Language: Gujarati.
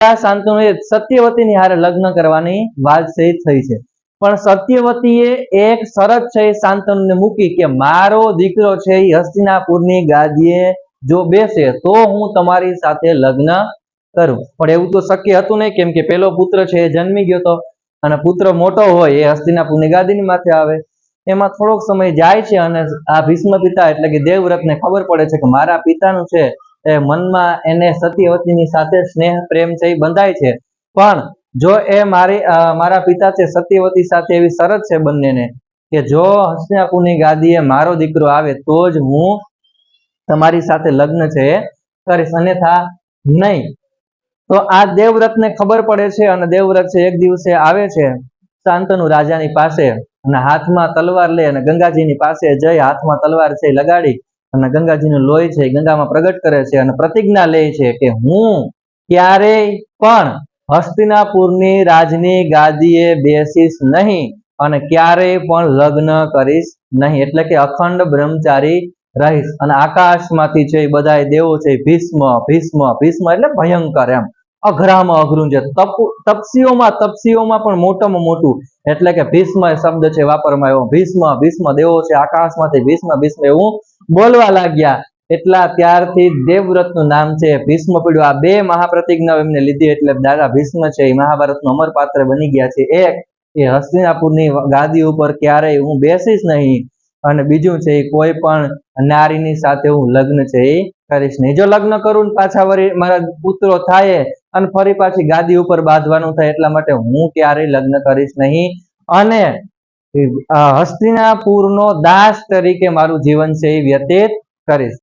શાંતનુએ સત્યવતીની હારે લગ્ન કરવાની વાત થઈ છે, પણ સત્યવતીએ એક શરત છે એ શાંતનુને મૂકી કે મારો દીકરો છે એ હસ્તિનાપુરની ગાદીએ જો બેસે તો હું તમારી સાથે લગ્ન કરું. પણ એવું તો શક્ય હતું નહીં, કેમ કે પેલો પુત્ર છે એ જન્મી ગયો હતો અને પુત્ર મોટો હોય એ હસ્તિનાપુરની ગાદીની માથે આવે. એમાં થોડોક સમય જાય છે અને આ ભીષ્મ પિતા એટલે કે દેવવ્રતને ખબર પડે છે કે મારા પિતાનું છે એ મનમાં એને સત્યવતીની સાથે સ્નેહ પ્રેમ છે એ બંધાય છે, પણ જો એ મારા પિતા છે સત્યવતી સાથે એવી શરત છે બંનેને કે જો હસ્તિનાપુરની ગાદીએ મારો દીકરો આવે તો જ હું તમારી સાથે લગ્ન છે એ કરીશ, અન્યથા નહીં. તો આ દેવવ્રતને ખબર પડે છે અને દેવવ્રત છે એક દિવસે આવે છે શાંતનુ રાજાની પાસે અને હાથમાં તલવાર લે અને ગંગાજીની પાસે જઈ હાથમાં તલવાર છે લગાડી અને ગંગાજીનું લોહી છે ગંગામાં પ્રગટ કરે છે અને પ્રતિજ્ઞા લે છે કે હું ક્યારેય પણ હસ્તિનાપુરની રાજની ગાદીએ બેસીશ નહીં અને ક્યારેય પણ લગ્ન કરીશ નહીં, એટલે કે અખંડ બ્રહ્મચારી રહીશ. અને આકાશમાંથી છે એ બધા દેવો છે ભીષ્મ ભીષ્મ ભીષ્મ એટલે ભયંકર, એમ અઘરામાં અઘરું છે, તપસીઓમાં પણ મોટામાં મોટું એટલે કે ભીષ્મ શબ્દ છે વાપરવામાં આવ્યો. ભીષ્મ ભીષ્મ દેવો છે આકાશમાંથી ભીષ્મ ભીષ્મ એવું બોલવા લાગ્યા. એટલા ત્યારથી દેવવ્રતનું નામ છે ભીષ્મ પડ્યું. આ બે મહાપ્રતિજ્ઞાઓ એમને લીધી એટલે દાદા ભીષ્મ છે એ મહાભારતનું અમર પાત્ર બની ગયા છે. એક એ હસ્તિનાપુરની ગાદી ઉપર ક્યારેય હું બેસીશ નહીં અને બીજું છે એ કોઈ પણ નારીની સાથે હું લગ્ન છે એ કરીશ નહીં. જો લગ્ન કરું ને પાછા વળી મારા પુત્રો થાય અને ફરી પાછી ગાદી ઉપર બાંધવાનું થાય એટલા માટે હું ક્યારેય લગ્ન કરીશ નહીં અને હસ્તિનાપુરનો દાસ તરીકે મારું જીવન છે એ વ્યતીત કરીશ.